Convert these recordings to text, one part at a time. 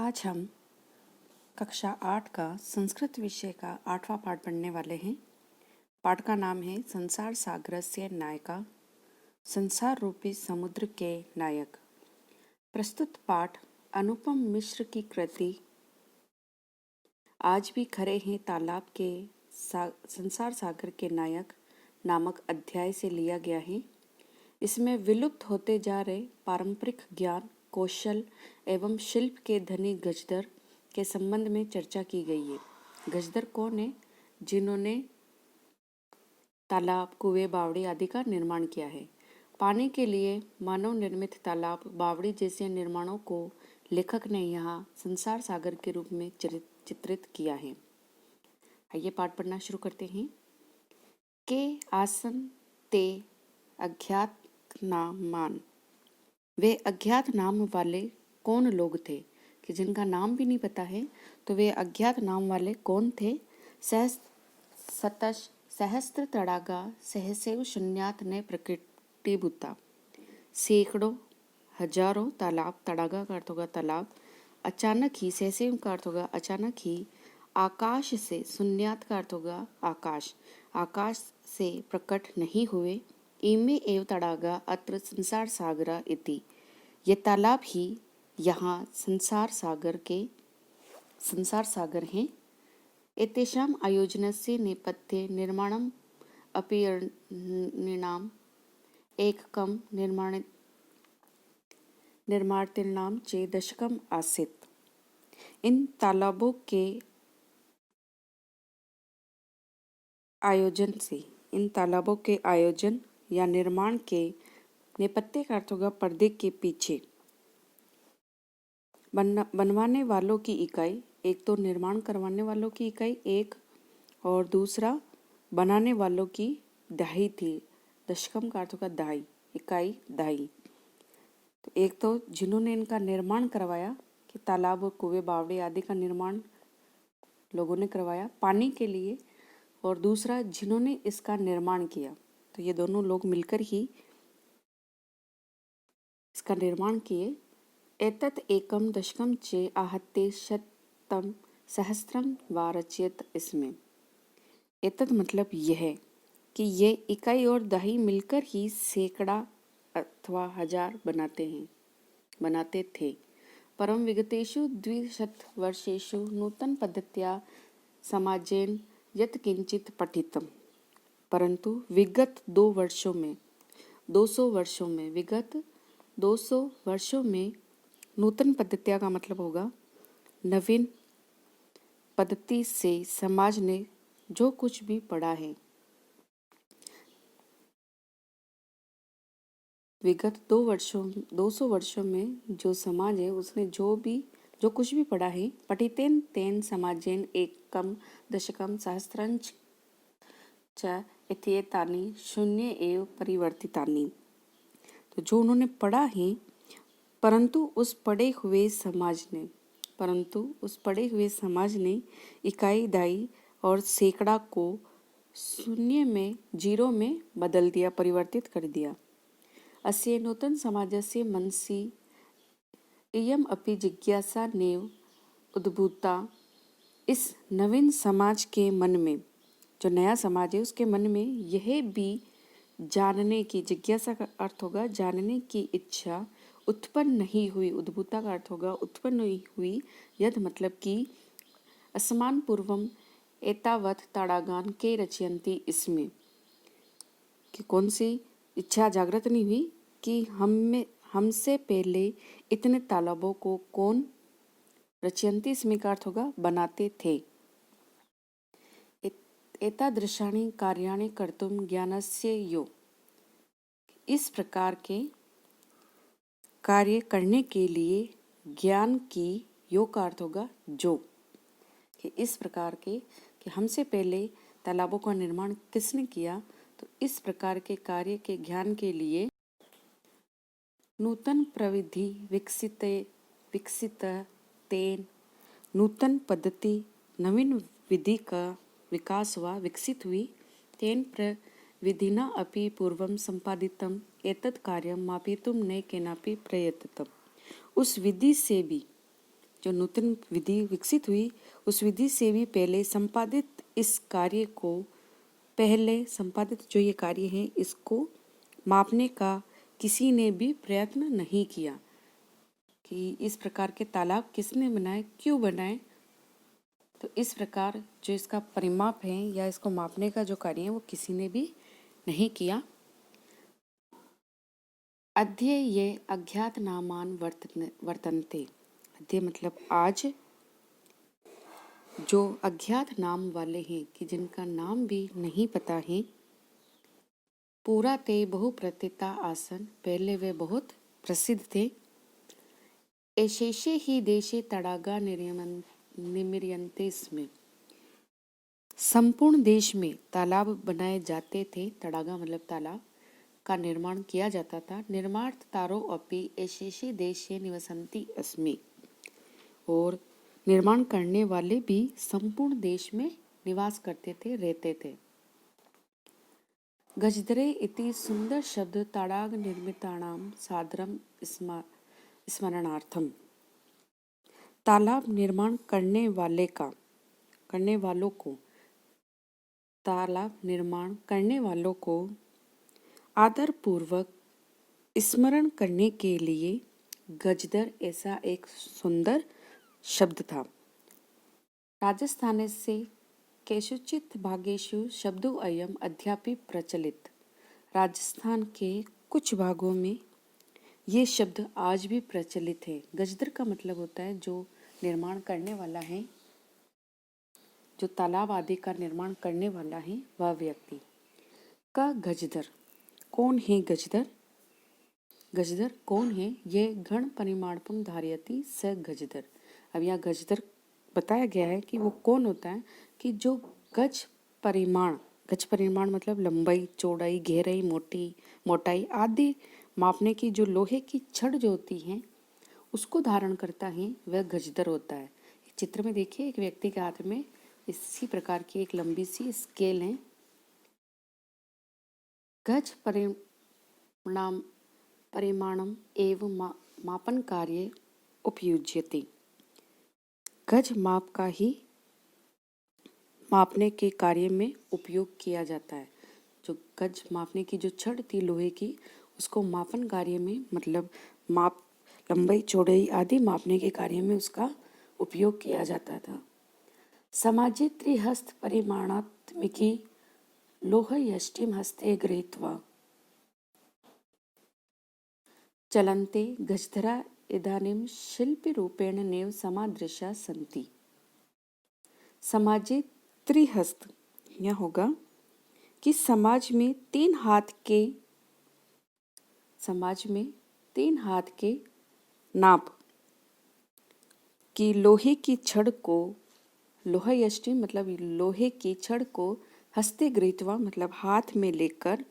आज हम कक्षा 8 का संस्कृत विषय का 8वां पाठ पढ़ने वाले हैं। पाठ का नाम है संसार सागरस्य नायका, संसार रूपी समुद्र के नायक। प्रस्तुत पाठ अनुपम मिश्र की कृति आज भी खड़े हैं तालाब के संसार सागर के नायक नामक अध्याय से लिया गया है। इसमें विलुप्त होते जा रहे पारंपरिक ज्ञान, कौशल एवं शिल्प के धनी गजदर के संबंध में चर्चा की गई है। गजदर कौन है? जिन्होंने तालाब, कुएं, बावड़ी आदि का निर्माण किया है। पानी के लिए मानव निर्मित तालाब, बावड़ी जैसे निर्माणों को लेखक ने यहाँ संसार सागर के रूप में चित्रित किया है। आइए पाठ पढ़ना शुरू करते हैं। के आसन ते अज्ञात नामान, वे अज्ञात नाम वाले कौन लोग थे कि जिनका नाम भी नहीं पता है, तो वे अज्ञात नाम वाले कौन थे? सहस्त्र तड़ागा सहसेव शून्यात ने प्रकृतिभूता, सैकड़ों हजारों तालाब, तड़ागा का अर्थ होगा तालाब, अचानक ही, सहसेव का अर्थ होगा अचानक ही, आकाश से, शून्यात का अर्थ होगा आकाश, आकाश से प्रकट नहीं हुए। इमे एव तड़ागा अत्र संसार सागरा इति, ये तालाब ही यहाँ संसार सागर हैं। एतेषाम् आयोजनस्य नेपथ्ये निर्माणम् अपि निर्णाम एककं निर्माणार्थिनां च दशकम् आसीत्। इन तालाबों के आयोजन या निर्माण के नेपथ्य का अर्थ होगा पर्दे के पीछे। बनवाने वालों की इकाई, एक तो निर्माण करवाने वालों की इकाई एक, और दूसरा बनाने वालों की दहाई थी। दशकम का अर्थ होगा दहाई, इकाई दहाई। तो एक तो जिन्होंने इनका निर्माण करवाया कि तालाब, कुएं, बावड़े आदि का निर्माण लोगों ने करवाया पानी के लिए, और दूसरा जिन्होंने इसका निर्माण किया, तो ये दोनों लोग मिलकर ही इसका निर्माण किए। एतत् एकम दशकम चे आहत्य शतम सहस्त्रम वा रचयत। इसमें एतत् मतलब यह कि ये इकाई और दहाई मिलकर ही सैकड़ा अथवा हजार बनाते थे। परम विगतेषु 200 वर्षेषु नूतन पद्धत्या समाजेन यत् किंचित पठितम, परंतु विगत 200 वर्षों में नूतन पद्धतियाँ का मतलब होगा नवीन पद्धति से समाज ने जो कुछ भी पढ़ा है, विगत 200 वर्षों में जो समाज है उसने जो कुछ भी पढ़ा है, पठितेन तेन समाजेन एकम दशकम सहस्त्रंच च इत्येतानि शून्य एव परिवर्तितानि। तो जो उन्होंने पढ़ा है, परंतु उस पढ़े हुए समाज ने इकाई, दहाई और सैकड़ा को शून्य में, जीरो में बदल दिया, परिवर्तित कर दिया। अस्य नूतन समाजस्य मनसि इयम अपि जिज्ञासा नैव उद्भूता, इस नवीन समाज के मन में, जो नया समाज है उसके मन में यह भी जानने की, जिज्ञासा का अर्थ होगा जानने की इच्छा उत्पन्न नहीं हुई। उद्भूता का अर्थ होगा उत्पन्न नहीं हुई। यद मतलब कि असमान पूर्वम एतावत तड़ागान के रचयंती, इसमें कि कौन सी इच्छा जागृत नहीं हुई कि हमसे पहले इतने तालाबों को कौन रचयंती, इसमें का अर्थ होगा बनाते थे। एतादृशानि कार्याणि कर्तुम ज्ञानस्य यो, इस प्रकार के कार्य करने के लिए ज्ञान की, यो का अर्थ होगा जो, कि इस प्रकार के, कि हमसे पहले तालाबों का निर्माण किसने किया, तो इस प्रकार के कार्य के ज्ञान के लिए नूतन प्रविधि विकसित तेन, नूतन पद्धति, नवीन विधि का विकास हुआ, विकसित हुई। तेन प्रविधिना अपि पूर्वम संपादितम एतत् कार्यम मापितुम न केनापि प्रयत्तम, उस विधि से भी जो नूतन विधि विकसित हुई उस विधि से भी पहले संपादित इस कार्य को पहले संपादित जो ये कार्य है इसको मापने का किसी ने भी प्रयत्न नहीं किया कि इस प्रकार के तालाब किसने बनाए, क्यों बनाए। तो इस प्रकार जो इसका परिमाप है या इसको मापने का जो कार्य है वो किसी ने भी नहीं किया। अध्यय ये अज्ञात नामान वर्तन्ते। अध्यय मतलब आज जो अज्ञात नाम वाले हैं कि जिनका नाम भी नहीं पता है। पूरा ते बहु प्रतिता आसन, पहले वे बहुत प्रसिद्ध थे। एशेषे ही देशे तड़ागा निमिर्यन्ते स्मे, संपूर्ण देश में तालाब बनाए जाते थे। तड़ागा मतलब तालाब का निर्माण किया जाता था। निर्मातारो अपि एशेषे देशे निवसन्ति अस्मि, और निर्माण करने वाले भी संपूर्ण देश में निवास करते थे, रहते थे। गजदरे इति सुंदर शब्द तड़ाग निर्मितानाम सादरम स्मरणार्थम। तालाब निर्माण करने वालों को आदर पूर्वक स्मरण करने के लिए गजदर ऐसा एक सुंदर शब्द था। राजस्थान से केषुचित् भागेषु शब्दो अयम अद्यापि प्रचलित। राजस्थान के कुछ भागों में ये शब्द आज भी प्रचलित है। गजदर का मतलब होता है जो निर्माण करने वाला है, जो तालाब आदि का निर्माण करने वाला है वह व्यक्ति का गजदर। कौन है गजदर? गजदर कौन है? ये गण परिमाणपम धारयति स गजदर। अब यहाँ गजदर बताया गया है कि वो कौन होता है कि जो गज परिमाण मतलब लंबाई, चौड़ाई, गहराई, मोटाई आदि मापने की जो लोहे की छड़ जो होती है उसको धारण करता है वह गजदर होता है। चित्र में देखिए एक व्यक्ति के हाथ में इसी प्रकार की एक लंबी सी स्केल है। गज परिमाणम एवं मापन कार्य उपयुज्यते। गज माप का ही मापने के कार्य में उपयोग किया जाता है। जो गज मापने की जो छड़ थी लोहे की उसको मापन कार्य में मतलब माप, लंबाई, चौड़ाई आदि मापने के कार्य में उसका उपयोग किया जाता था। समाजे त्रिहस्त परिमाणात्मिकी लोहयष्टिम हस्ते गृहीत्वा चलन्ते गजधरा इदानीं शिल्परूपेण नैव समादृशा सन्ति। समाजे त्रिहस्त यह होगा कि समाज में तीन हाथ के नाप की लोहे की छड़ को, लोहयष्टि मतलब लोहे की छड़ को हस्ते गृहीत्वा मतलब हाथ में लेकर,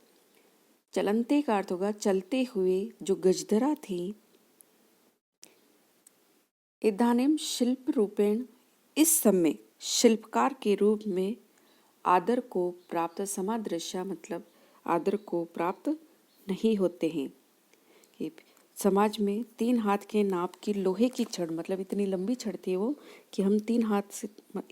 चलन्ते का अर्थ होगा चलते हुए, जो गजधरा थी, इदानीम शिल्प रूपेण इस समय शिल्पकार के रूप में, आदर को प्राप्त, समादृश्य मतलब आदर को प्राप्त नहीं होते हैं। कि समाज में तीन हाथ के नाप की लोहे की छड़ मतलब इतनी लंबी छड़ थी वो कि हम तीन हाथ से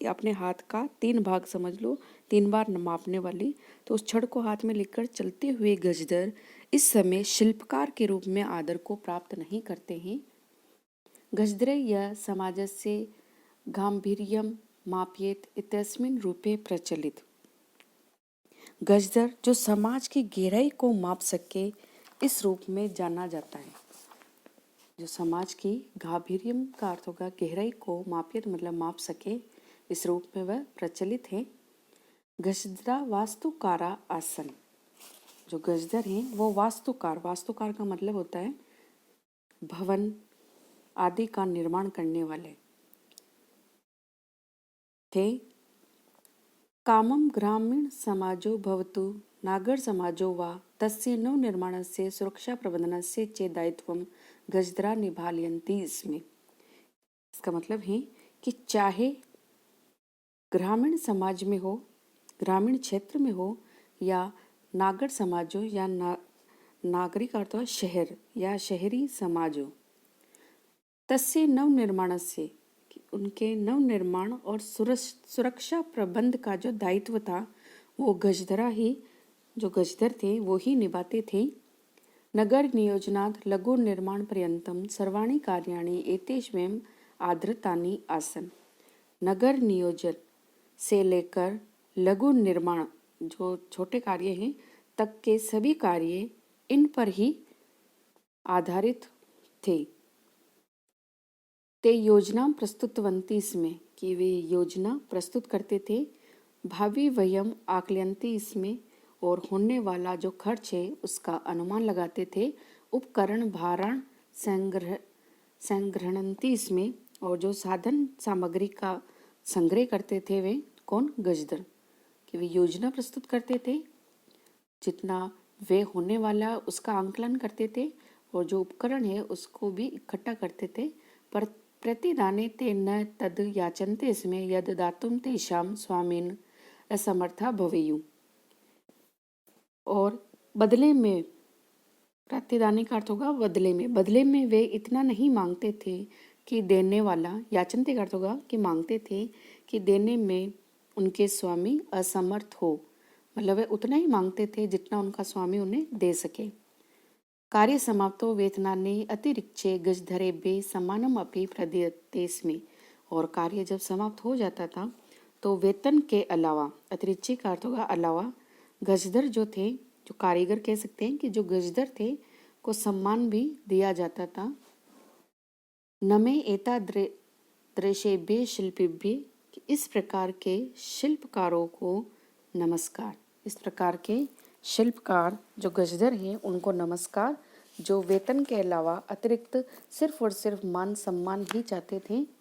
अपने हाथ का तीन भाग समझ लो, 3 बार मापने वाली, तो उस छड़ को हाथ में लेकर चलते हुए गजदर इस समय शिल्पकार के रूप में आदर को प्राप्त नहीं करते हैं। गजदरे यह समाजस्य गांभीर्यम मापयेत इत्यस्मिन् रूपे प्रचलित। गजदर जो समाज की गहराई को माप सके इस रूप में जाना जाता है। जो समाज की गांभीर्यम का अर्थ होगा गहराई को, मापयेत मतलब माप सके, इस रूप में वह प्रचलित है। गजदरा वास्तुकारा आसन। जो गजदर हैं वो वास्तुकार का मतलब होता है भवन आदि का निर्माण करने वाले थे। कामम ग्रामीण समाजो भवतु नागर समाजो वा तस्य नवनिर्माणस्य सुरक्षा प्रबंधनस्य च दायित्वं गजदरा निभालयन्ति इसमें। इसका मतलब है कि चाहे ग्रामीण समाज में हो, ग्रामीण क्षेत्र में हो, या नागर समाज हो, या नागरिक अर्थ शहर या शहरी समाज हो, तस्य नवनिर्माणस्य उनके नवनिर्माण और सुरक्षा प्रबंध का जो दायित्व था वो गजदर थे वो ही निभाते थे। नगर नियोजनात् लघु निर्माण पर्यंतम सर्वाणि कार्याणि एतेष्वेव आधृतानि आसन्। नगर नियोजन से लेकर लघु निर्माण जो छोटे कार्य हैं तक के सभी कार्य इन पर ही आधारित थे। ते योजना प्रस्तुतवन्ति इसमें कि वे योजना प्रस्तुत करते थे। भावी व्ययम आकलयन्ति इसमें और होने वाला जो खर्च है उसका अनुमान लगाते थे। उपकरण भारण संग्रहणन्ति इसमें और जो साधन सामग्री का संग्रह करते थे वे कौन? गजदर। कि वे योजना प्रस्तुत करते थे, जितना वे होने वाला उसका आंकलन करते थे और जो उपकरण है उसको भी इकट्ठा करते थे। पर प्रतिदाने ते न तद याचन्ते इसमें यद दातुम तेषां स्वामिन असमर्था भवेयु। और बदले में, प्रतिदाने का अर्थ होगा बदले में वे इतना नहीं मांगते थे कि देने वाला, याचनते का अर्थ होगा कि मांगते थे कि देने में उनके स्वामी असमर्थ हो, मतलब वे उतना ही मांगते थे जितना उनका स्वामी उन्हें दे सके। कार्य समाप्तो वेतनानि अतिरिच्ये गजधरेभ्यः सम्मानम अपि प्रदीयतेस्मि। और कार्य जब समाप्त हो जाता था तो वेतन के अलावा, अतिरिच्य का अर्थ होगा अलावा, गजदर जो थे, जो कारीगर कह सकते हैं कि जो गजदर थे को सम्मान भी दिया जाता था। नमे एतादृशेभ्यः शिल्पिभ्यः, इस प्रकार के शिल्पकारों को नमस्कार। इस प्रकार के शिल्पकार जो गजदर हैं उनको नमस्कार, जो वेतन के अलावा अतिरिक्त सिर्फ और सिर्फ मान सम्मान ही चाहते थे।